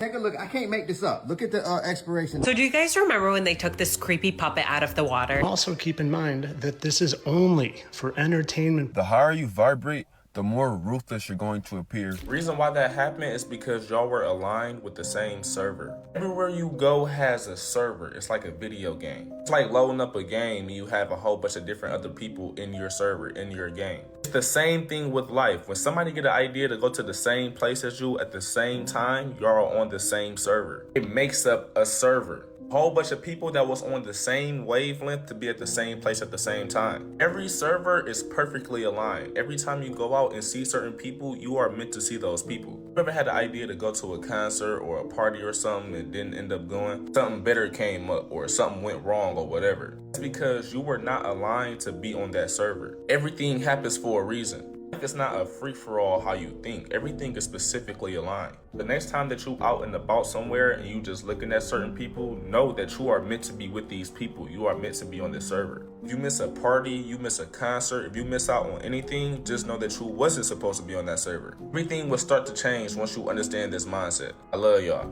Take a look. I can't make this up. Look at the expiration. So do you guys remember when they took this creepy puppet out of the water? Also keep in mind that this is only for entertainment. The higher you vibrate, the more ruthless you're going to appear. Reason why that happened is because y'all were aligned with the same server. Everywhere you go has a server. It's like a video game. It's like loading up a game and you have a whole bunch of different other people in your server, in your game. It's the same thing with life. When somebody get an idea to go to the same place as you at the same time, y'all are on the same server. It makes up a server. Whole bunch of people that was on the same wavelength to be at the same place at the same time. Every server is perfectly aligned. Every time you go out and see certain people, you are meant to see those people. You ever had the idea to go to a concert or a party or something and didn't end up going? Something better came up or something went wrong or whatever. It's because you were not aligned to be on that server. Everything happens for a reason. It's not a free-for-all how you think. Everything is specifically aligned. The next time that you out and about somewhere and you just looking at certain people, know that you are meant to be with these people. You are meant to be on this server. If you miss a party, you miss a concert, if you miss out on anything, just know that you wasn't supposed to be on that server. Everything will start to change once you understand this mindset. I love y'all.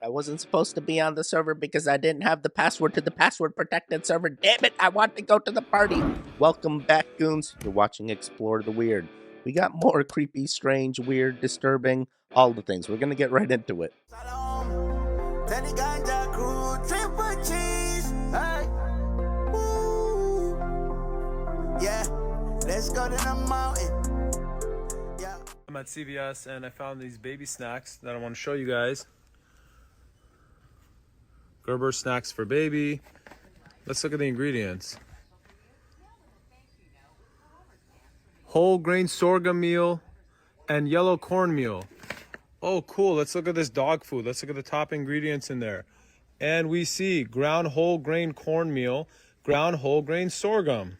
I wasn't supposed to be on the server because I didn't have the password to the password protected server. Damn it, I want to go to the party. Welcome back, goons. You're watching Explore the Weird. We got more creepy, strange, weird, disturbing, all the things. We're going to get right into it. Yeah, let's go to the mountain. I'm at CVS and I found these baby snacks that I want to show you guys. Gerber snacks for baby. Let's look at the ingredients. Whole grain sorghum meal and yellow cornmeal. Oh, cool. Let's look at this dog food. Let's look at the top ingredients in there. And we see ground whole grain cornmeal, ground whole grain sorghum.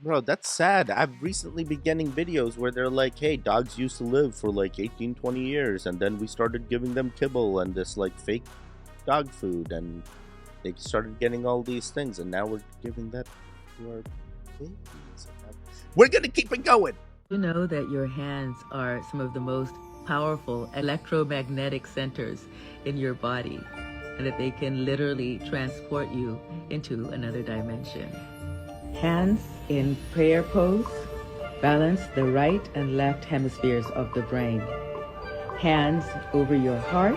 Bro, that's sad. I've recently been getting videos where they're like, hey, dogs used to live for like 18, 20 years, and then we started giving them kibble and this like fake dog food, and they started getting all these things, and now we're giving that to our babies. We're gonna keep it going. You know that your hands are some of the most powerful electromagnetic centers in your body, and that they can literally transport you into another dimension. Hands in prayer pose, balance the right and left hemispheres of the brain. Hands over your heart,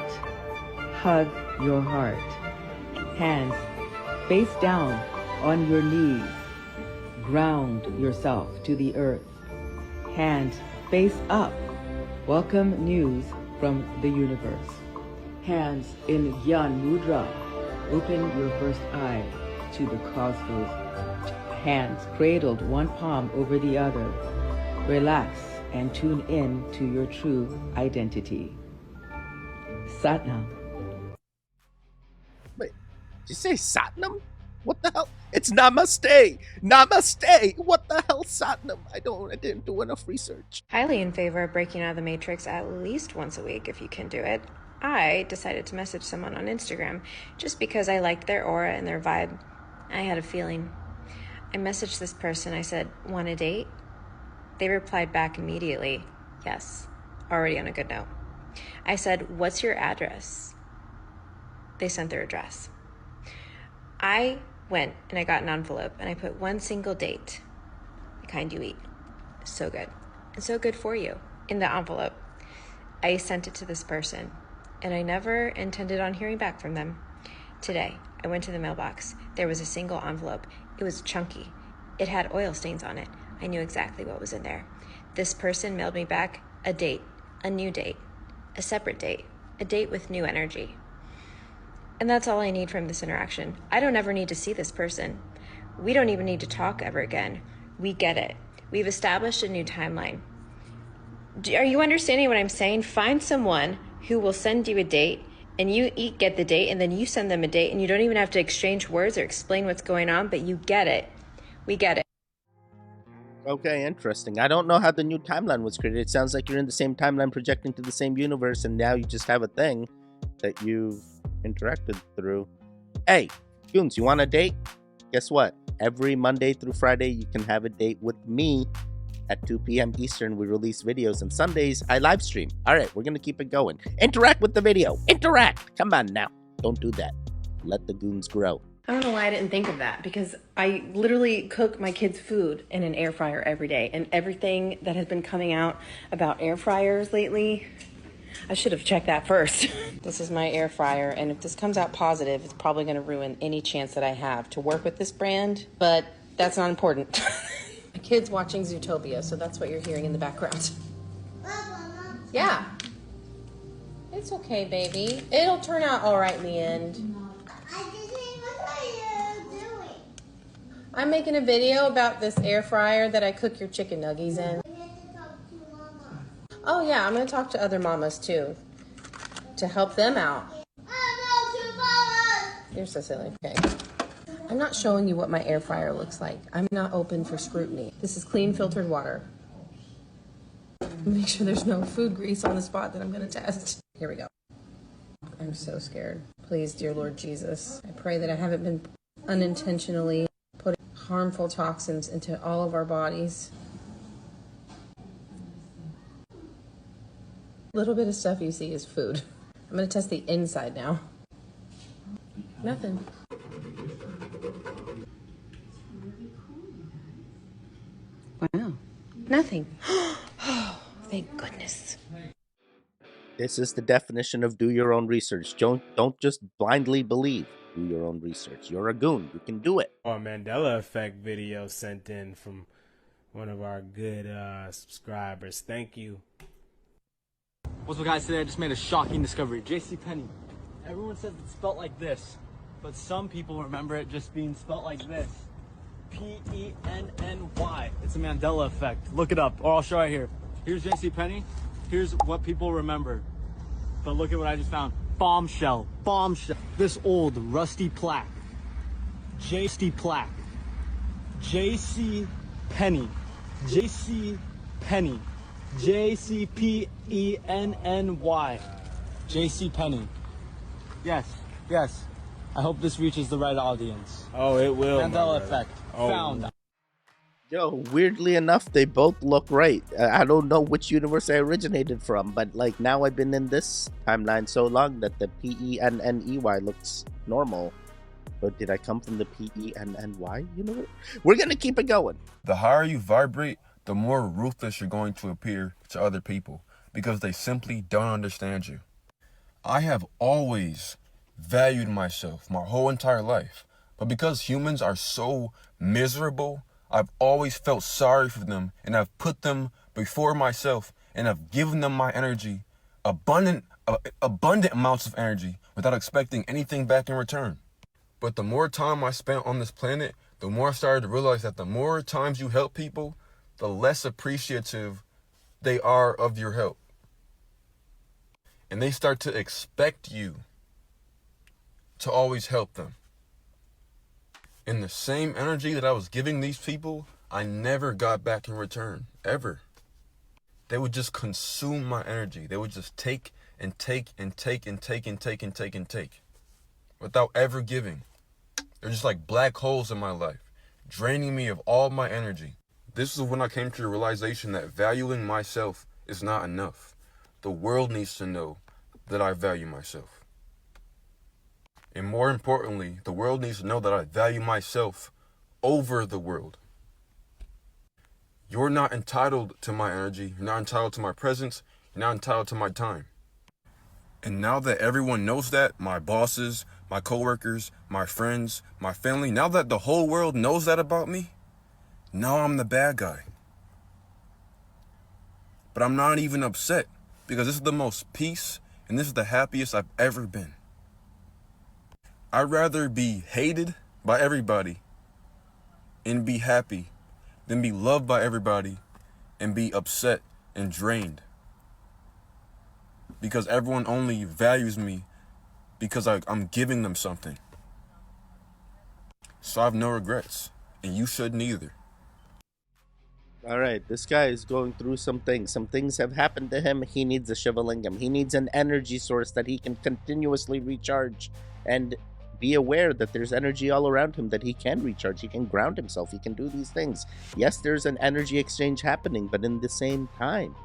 hug your heart. Hands face down on your knees, ground yourself to the earth. Hands face up, welcome news from the universe. Hands in Gyan Mudra, open your first eye to the cosmos. Hands cradled one palm over the other. Relax and tune in to your true identity. Satnam. Wait, did you say Satnam? What the hell? It's Namaste! Namaste! What the hell, Satnam? I didn't do enough research. Highly in favor of breaking out of the matrix at least once a week if you can do it. I decided to message someone on Instagram just because I liked their aura and their vibe. I had a feeling. I messaged this person. I said, want a date? They replied back immediately, yes, already on a good note. I said, what's your address? They sent their address. I went and I got an envelope and I put one single date, the kind you eat. So good. And so good for you. In the envelope, I sent it to this person and I never intended on hearing back from them. Today, I went to the mailbox. There was a single envelope. It was chunky. It had oil stains on it. I knew exactly what was in there. This person mailed me back a date, a new date, a separate date, a date with new energy. And that's all I need from this interaction. I don't ever need to see this person. We don't even need to talk ever again. We get it. We've established a new timeline. Are you understanding what I'm saying? Find someone who will send you a date and you get the date and then you send them a date and you don't even have to exchange words or explain what's going on, but you get it. We get it. Okay, interesting. I don't know how the new timeline was created. It sounds like you're in the same timeline projecting to the same universe and now you just have a thing that you've interacted through. Hey, goons, you want a date? Guess what? Every Monday through Friday, you can have a date with me At 2 p.m. Eastern, we release videos, and Sundays, I live stream. All right, we're going to keep it going. Interact with the video. Interact. Come on now. Don't do that. Let the goons grow. I don't know why I didn't think of that, because I literally cook my kids' food in an air fryer every day, and everything that has been coming out about air fryers lately, I should have checked that first. This is my air fryer, and if this comes out positive, it's probably going to ruin any chance that I have to work with this brand, but that's not important. My kid's watching Zootopia, so that's what you're hearing in the background. Yeah. It's okay, baby. It'll turn out all right in the end. I'm making a video about this air fryer that I cook your chicken nuggies in. Oh yeah, I'm gonna talk to other mamas too, to help them out. You're so silly. Okay. I'm not showing you what my air fryer looks like. I'm not open for scrutiny. This is clean filtered water. Make sure there's no food grease on the spot that I'm gonna test. Here we go. I'm so scared. Please, dear Lord Jesus, I pray that I haven't been unintentionally putting harmful toxins into all of our bodies. Little bit of stuff you see is food. I'm gonna test the inside now. Nothing. Wow. Nothing. Oh, thank goodness. This is the definition of do your own research. Don't just blindly believe. Do your own research. You're a goon. You can do it. A Mandela effect video sent in from one of our good subscribers. Thank you. What's up, guys? Today I just made a shocking discovery. JCPenney. Everyone says it's spelt like this, but some people remember it just being spelt like this. Penny. It's a Mandela effect. Look it up, or I'll show it here. Here's JCPenney. Here's what people remember. But look at what I just found. Bombshell. Bombshell. This old rusty plaque. plaque. JC Penny. JC Penny. JCPENNY. JC Penny. Yes. Yes. I hope this reaches the right audience. Oh, it will. Mandela effect. Oh. Found. Yo, weirdly enough, they both look right. I don't know which universe I originated from, but like now I've been in this timeline so long that the PENNEY looks normal. But did I come from the PENNY universe? We're gonna keep it going. The higher you vibrate, the more ruthless you're going to appear to other people because they simply don't understand you. I have always valued myself my whole entire life, but because humans are so miserable, I've always felt sorry for them, and I've put them before myself, and I've given them my energy, abundant amounts of energy, without expecting anything back in return. But the more time I spent on this planet, the more I started to realize that the more times you help people, the less appreciative they are of your help. And they start to expect you to always help them. In the same energy that I was giving these people, I never got back in return, ever. They would just consume my energy. They would just take and take and take and take and take and take and take without ever giving. They're just like black holes in my life, draining me of all my energy. This is when I came to the realization that valuing myself is not enough. The world needs to know that I value myself. And more importantly, the world needs to know that I value myself over the world. You're not entitled to my energy. You're not entitled to my presence. You're not entitled to my time. And now that everyone knows that, my bosses, my coworkers, my friends, my family, now that the whole world knows that about me, now I'm the bad guy. But I'm not even upset because this is the most peace and this is the happiest I've ever been. I'd rather be hated by everybody and be happy than be loved by everybody and be upset and drained. Because everyone only values me because I'm giving them something. So I have no regrets, and you shouldn't either. All right, this guy is going through some things. Some things have happened to him. He needs a Shivalingam. He needs an energy source that he can continuously recharge and be aware that there's energy all around him that he can recharge, he can ground himself, he can do these things. Yes, there's an energy exchange happening, but in the same time,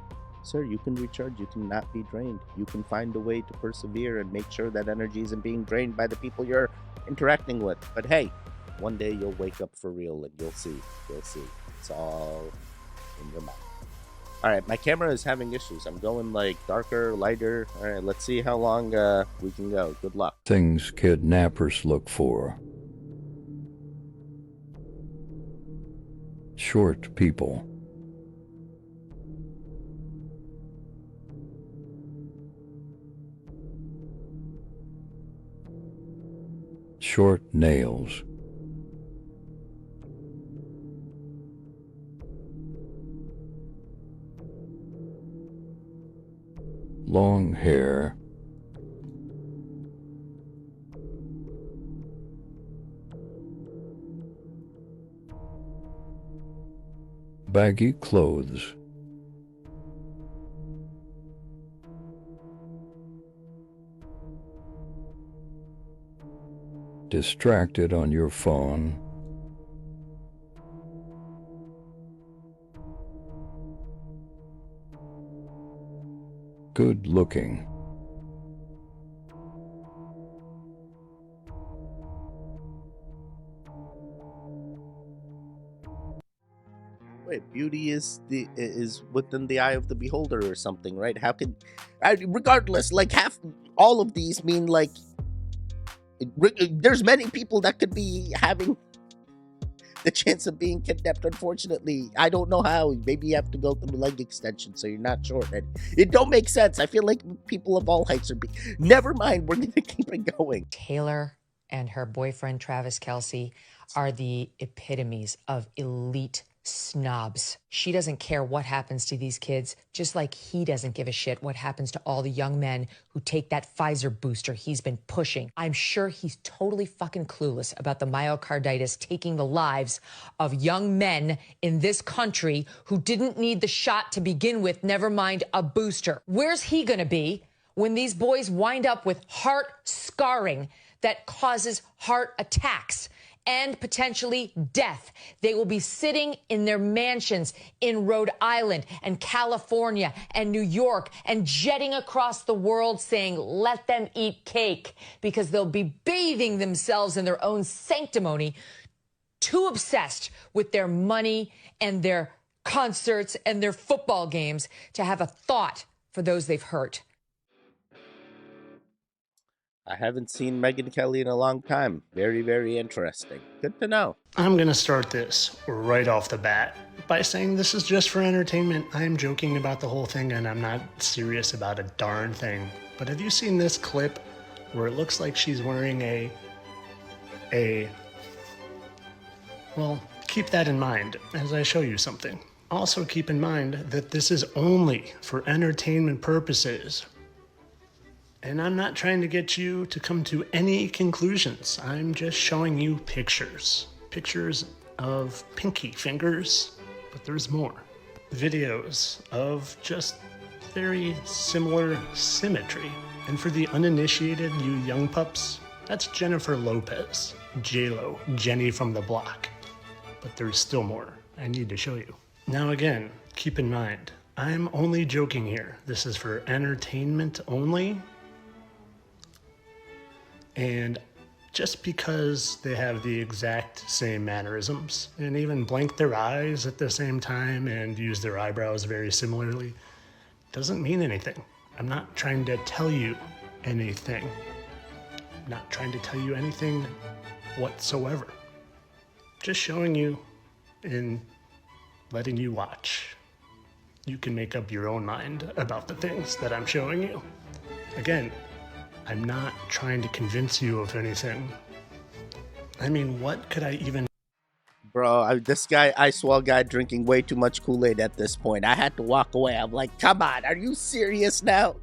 sir, you can recharge, you cannot be drained. You can find a way to persevere and make sure that energy isn't being drained by the people you're interacting with. But hey, one day you'll wake up for real and you'll see. It's all in your mind. All right, my camera is having issues. I'm going like darker, lighter. All right, let's see how long we can go. Good luck. Things kidnappers look for. Short people. Short nails. Long hair. Baggy clothes. Distracted on your phone. Good looking. Wait, beauty is within the eye of the beholder or something, right? How can, regardless, like all of these mean like there's many people that could be having the chance of being kidnapped. Unfortunately, I don't know how. Maybe you have to go through leg extension so you're not short. And it don't make sense. I feel like people of all heights are never mind, we're gonna keep it going. Taylor and her boyfriend Travis Kelce are the epitomes of elite snobs. She doesn't care what happens to these kids, just like he doesn't give a shit what happens to all the young men who take that Pfizer booster he's been pushing. I'm sure he's totally fucking clueless about the myocarditis taking the lives of young men in this country who didn't need the shot to begin with, never mind a booster. Where's he gonna be when these boys wind up with heart scarring that causes heart attacks and potentially death? They will be sitting in their mansions in Rhode Island and California and New York and jetting across the world saying, let them eat cake, because they'll be bathing themselves in their own sanctimony, too obsessed with their money and their concerts and their football games to have a thought for those they've hurt. I haven't seen Megyn Kelly in a long time. Very, very interesting. Good to know. I'm going to start this right off the bat by saying this is just for entertainment. I am joking about the whole thing and I'm not serious about a darn thing. But have you seen this clip where it looks like she's wearing well, keep that in mind as I show you something. Also keep in mind that this is only for entertainment purposes. And I'm not trying to get you to come to any conclusions. I'm just showing you pictures. Pictures of pinky fingers, but there's more. Videos of just very similar symmetry. And for the uninitiated, you young pups, that's Jennifer Lopez, J-Lo, Jenny from the block. But there's still more I need to show you. Now again, keep in mind, I'm only joking here. This is for entertainment only. And just because they have the exact same mannerisms and even blink their eyes at the same time and use their eyebrows very similarly doesn't mean anything. I'm not trying to tell you anything. I'm not trying to tell you anything whatsoever. Just showing you and letting you watch. You can make up your own mind about the things that I'm showing you. Again, I'm not trying to convince you of anything. I mean, what could I even... Bro, this guy, Ice Wall guy, drinking way too much Kool-Aid at this point. I had to walk away. I'm like, come on, are you serious now?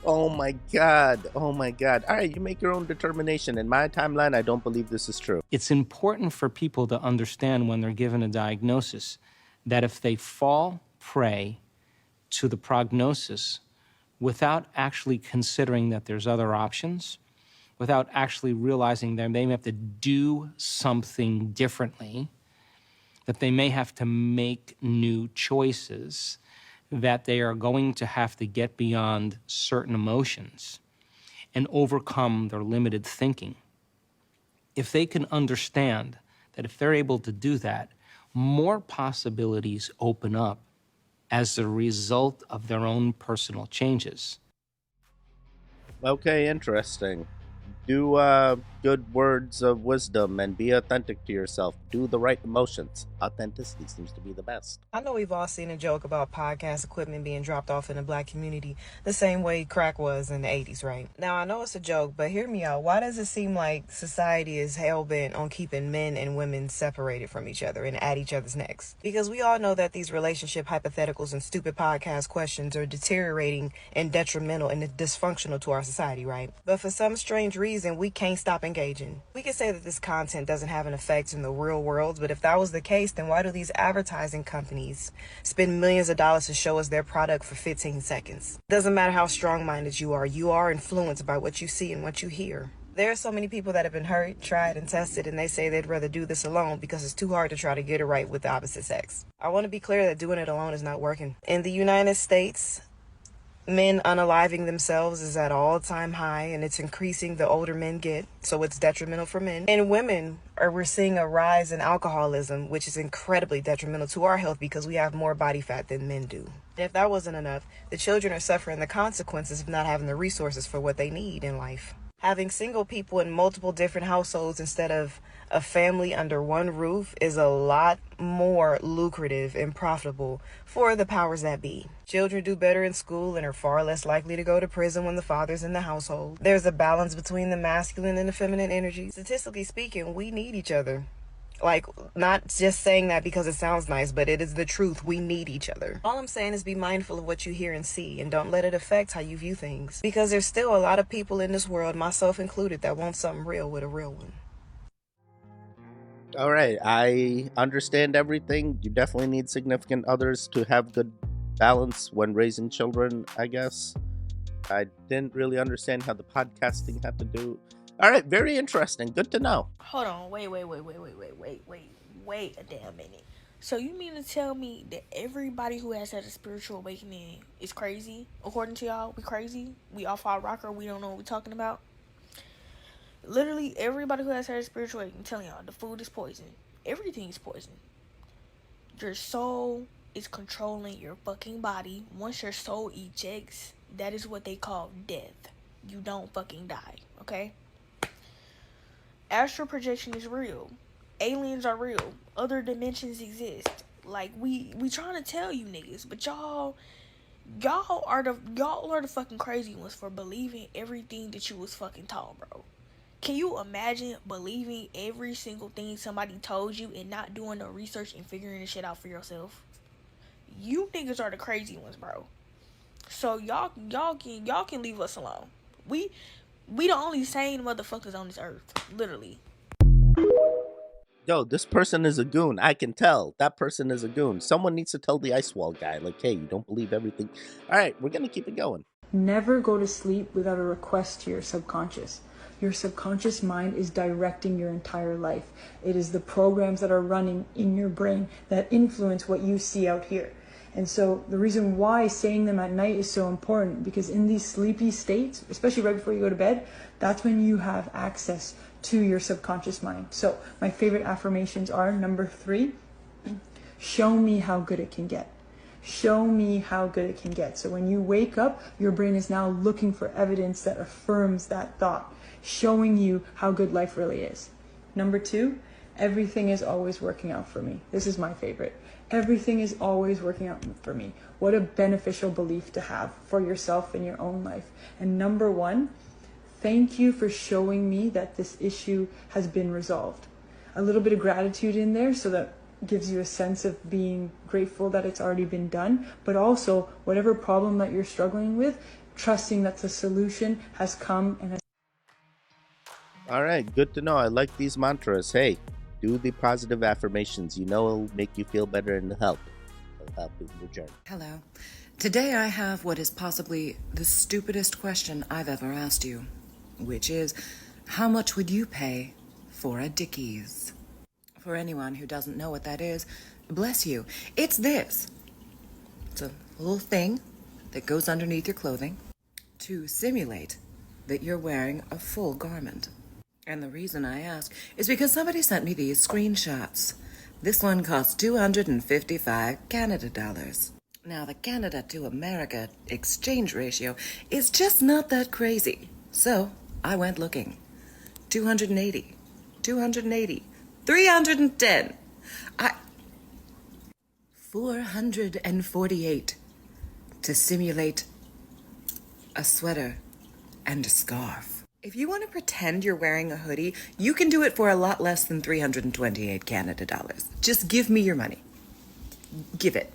Oh my God. Oh my God. All right, you make your own determination. In my timeline, I don't believe this is true. It's important for people to understand when they're given a diagnosis that if they fall prey to the prognosis without actually considering that there's other options, without actually realizing that they may have to do something differently, that they may have to make new choices, that they are going to have to get beyond certain emotions and overcome their limited thinking. If they can understand that if they're able to do that, more possibilities open up as a result of their own personal changes. Okay, interesting. Do good words of wisdom and be authentic to yourself. Do the right emotions. Authenticity seems to be the best. I know we've all seen a joke about podcast equipment being dropped off in the black community the same way crack was in the 80s, right? Now, I know it's a joke, but hear me out. Why does it seem like society is hell-bent on keeping men and women separated from each other and at each other's necks? Because we all know that these relationship hypotheticals and stupid podcast questions are deteriorating and detrimental and dysfunctional to our society, right? But for some strange reason, we can't stop engaging. We can say that this content doesn't have an effect in the real world, but if that was the case, then why do these advertising companies spend millions of dollars to show us their product for 15 seconds? Doesn't matter how strong-minded you are influenced by what you see and what you hear. There are so many people that have been hurt, tried, and tested, and they say they'd rather do this alone because it's too hard to try to get it right with the opposite sex. I want to be clear that doing it alone is not working. In the United States, men unaliving themselves is at all-time high, and it's increasing the older men get, so it's detrimental for men. And women, we're seeing a rise in alcoholism, which is incredibly detrimental to our health because we have more body fat than men do. And if that wasn't enough, the children are suffering the consequences of not having the resources for what they need in life. Having single people in multiple different households instead of a family under one roof is a lot more lucrative and profitable for the powers that be. Children do better in school and are far less likely to go to prison when the father's in the household. There's a balance between the masculine and the feminine energy. Statistically speaking, we need each other. Like, not just saying that because it sounds nice, but it is the truth. We need each other. All I'm saying is be mindful of what you hear and see, and don't let it affect how you view things. Because there's still a lot of people in this world, myself included, that want something real with a real one. All right, I understand everything. You definitely need significant others to have good balance when raising children, I guess. I didn't really understand how the podcasting had to do. All right, very interesting. Good to know. Hold on, wait a damn minute. So you mean to tell me that everybody who has had a spiritual awakening is crazy? According to y'all, we crazy? We off our rocker? We don't know what we're talking about? Literally, everybody who has had a spiritual awakening, I'm telling y'all, the food is poison. Everything is poison. Your soul is controlling your fucking body. Once your soul ejects, that is what they call death. You don't fucking die, okay? Astral projection is real. Aliens are real. Other dimensions exist. Like, we trying to tell you niggas, but y'all are the fucking crazy ones for believing everything that you was fucking taught, bro. Can you imagine believing every single thing somebody told you and not doing the research and figuring this shit out for yourself? You niggas are the crazy ones, bro. So y'all can leave us alone. We the only sane motherfuckers on this earth, literally. Yo, this person is a goon. I can tell. That person is a goon. Someone needs to tell the ice wall guy, like, hey, you don't believe everything. All right, we're going to keep it going. Never go to sleep without a request to your subconscious. Your subconscious mind is directing your entire life. It is the programs that are running in your brain that influence what you see out here. And so the reason why saying them at night is so important, because in these sleepy states, especially right before you go to bed, that's when you have access to your subconscious mind. So my favorite affirmations are, number 3, show me how good it can get. Show me how good it can get. So when you wake up, your brain is now looking for evidence that affirms that thought, showing you how good life really is. Number 2, everything is always working out for me. This is my favorite. Everything is always working out for me. What a beneficial belief to have for yourself in your own life. And number 1, thank you for showing me that this issue has been resolved. A little bit of gratitude in there, so that gives you a sense of being grateful that it's already been done, but also whatever problem that you're struggling with, trusting that the solution has come and has. All right, good to know. I like these mantras. Hey, do the positive affirmations. You know it'll make you feel better and help. It'll help in your journey. Hello. Today I have what is possibly the stupidest question I've ever asked you, which is, How much would you pay for a Dickies? For anyone who doesn't know what that is, bless you. It's this. It's a little thing that goes underneath your clothing to simulate that you're wearing a full garment. And the reason I ask is because somebody sent me these screenshots. This one costs 255 Canada dollars. Now, the Canada to America exchange ratio is just not that crazy. So I went looking. 280, 310. 448 to simulate a sweater and a scarf. If you want to pretend you're wearing a hoodie, you can do it for a lot less than 328 Canada dollars. Just give me your money. Give it.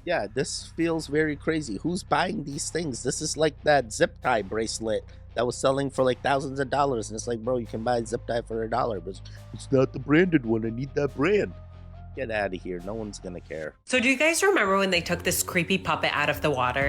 Yeah, this feels very crazy. Who's buying these things? This is like that zip tie bracelet that was selling for like thousands of dollars. And it's like, bro, you can buy a zip tie for $1, but it's not the branded one. I need that brand. Get out of here. No one's going to care. So do you guys remember when they took this creepy puppet out of the water?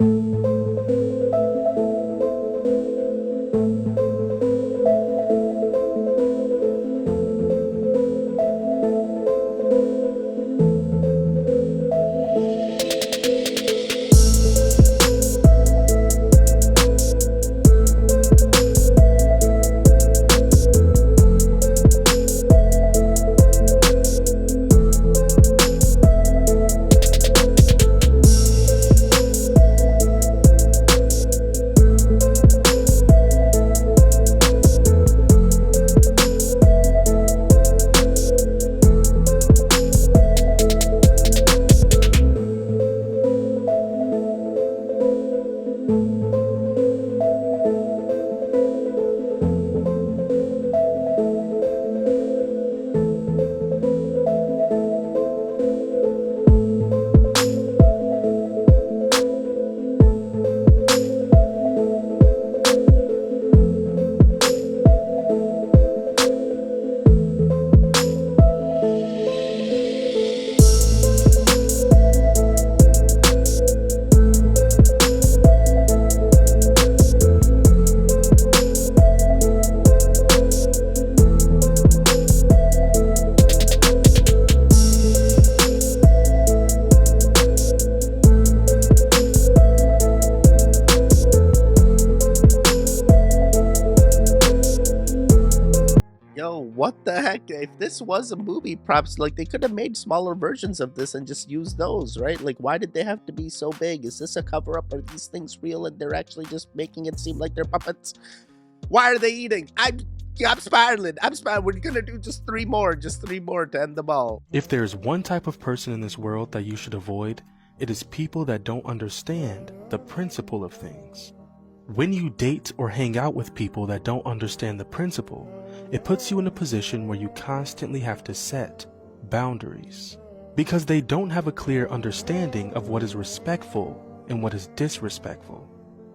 What the heck? If this was a movie, props, like, they could have made smaller versions of this and just used those, right? Like, why did they have to be so big? Is this a cover-up? Are these things real and they're actually just making it seem like they're puppets? Why are they eating? I'm spiraling. We're gonna do just three more to end the ball. If there's one type of person in this world that you should avoid, it is people that don't understand the principle of things. When you date or hang out with people that don't understand the principle, it puts you in a position where you constantly have to set boundaries, because they don't have a clear understanding of what is respectful and what is disrespectful.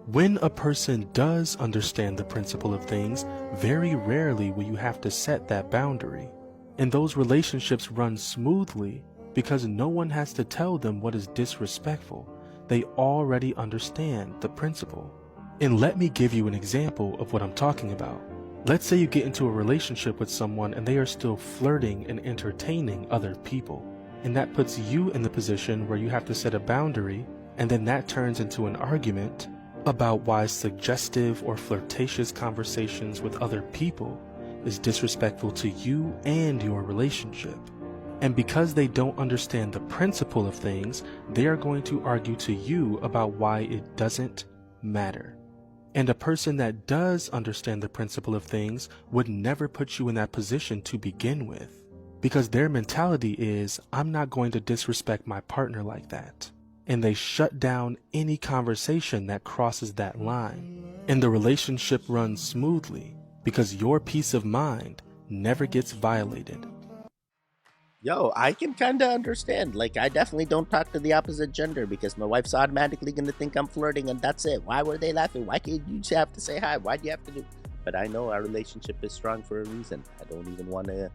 When a person does understand the principle of things, very rarely will you have to set that boundary. And those relationships run smoothly because no one has to tell them what is disrespectful. They already understand the principle. And let me give you an example of what I'm talking about. Let's say you get into a relationship with someone and they are still flirting and entertaining other people. And that puts you in the position where you have to set a boundary, and then that turns into an argument about why suggestive or flirtatious conversations with other people is disrespectful to you and your relationship. And because they don't understand the principle of things, they are going to argue to you about why it doesn't matter. And a person that does understand the principle of things would never put you in that position to begin with, because their mentality is, I'm not going to disrespect my partner like that. And they shut down any conversation that crosses that line. And the relationship runs smoothly because your peace of mind never gets violated. Yo, I can kind of understand. Like, I definitely don't talk to the opposite gender because my wife's automatically going to think I'm flirting and that's it. Why were they laughing? Why can't you just have to say hi? Why do you have to do? But I know our relationship is strong for a reason. I don't even want to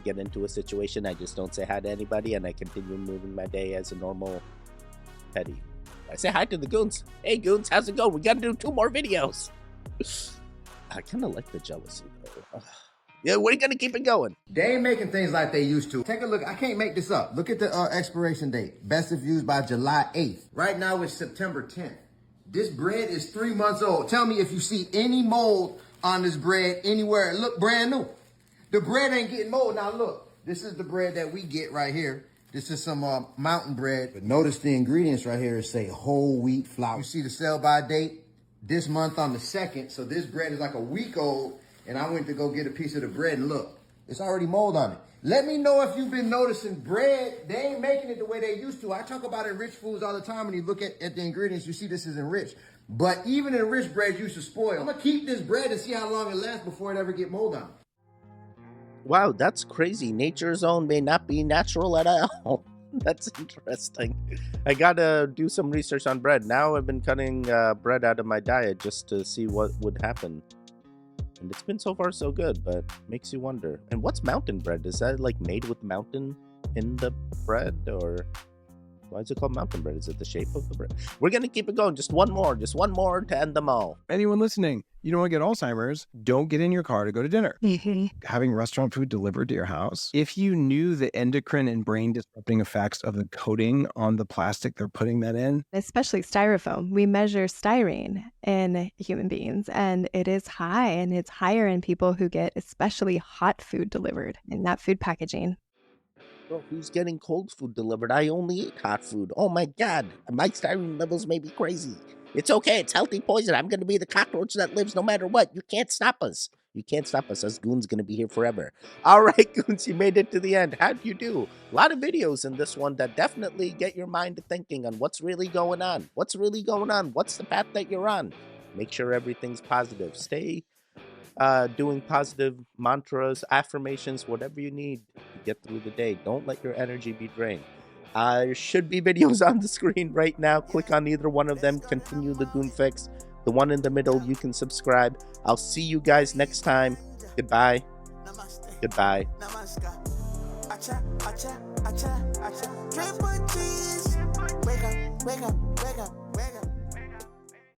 get into a situation. I just don't say hi to anybody and I continue moving my day as a normal petty. I say hi to the goons. Hey goons, how's it going? We got to do 2 more videos. I kind of like the jealousy though. Yeah, we're gonna keep it going. They ain't making things like they used to. Take a look. I can't make this up. Look at the expiration date. Best of used by July 8th. Right now it's September 10th. This bread is 3 months old. Tell me if you see any mold on this bread anywhere. It look brand new. The bread ain't getting mold. Now look, this is the bread that we get right here. This is some mountain bread. But notice the ingredients right here say whole wheat flour. You see the sell by date this month on the 2nd. So this bread is like a week old. And I went to go get a piece of the bread and look, it's already mold on it. Let me know if you've been noticing bread. They ain't making it the way they used to. I talk about enriched foods all the time. When you look at the ingredients, you see this is enriched. But even enriched bread used to spoil. I'm gonna keep this bread and see how long it lasts before it ever get mold on it. Wow, that's crazy. Nature's own may not be natural at all. That's interesting. I gotta do some research on bread. Now I've been cutting bread out of my diet just to see what would happen. And it's been so far so good, but makes you wonder. And what's mountain bread? Is that like made with mountain in the bread, or why is it called mountain bread? Is it the shape of the bread? We're gonna keep it going. Just one more to end them all. Anyone listening, you don't want to get Alzheimer's, don't get in your car to go to dinner. Having restaurant food delivered to your house. If you knew the endocrine and brain disrupting effects of the coating on the plastic they're putting that in. Especially styrofoam. We measure styrene in human beings, and it is high, and it's higher in people who get especially hot food delivered in that food packaging. Bro, who's getting cold food delivered? I only eat hot food. Oh my god, my styrene levels may be crazy. It's okay, it's healthy poison. I'm gonna be the cockroach that lives no matter what. You can't stop us. You can't stop us. Us goons gonna be here forever. All right, goons, you made it to the end. How'd you do? A lot of videos in this one that definitely get your mind thinking on what's really going on. What's really going on? What's the path that you're on? Make sure everything's positive. Stay doing positive mantras, affirmations, whatever you need to get through the day. Don't let your energy be drained. There should be videos on the screen right now. Click on either one of them. Continue the Goon Fix. The one in the middle, you can subscribe. I'll see you guys next time. Goodbye. Goodbye. Wake up, wake up.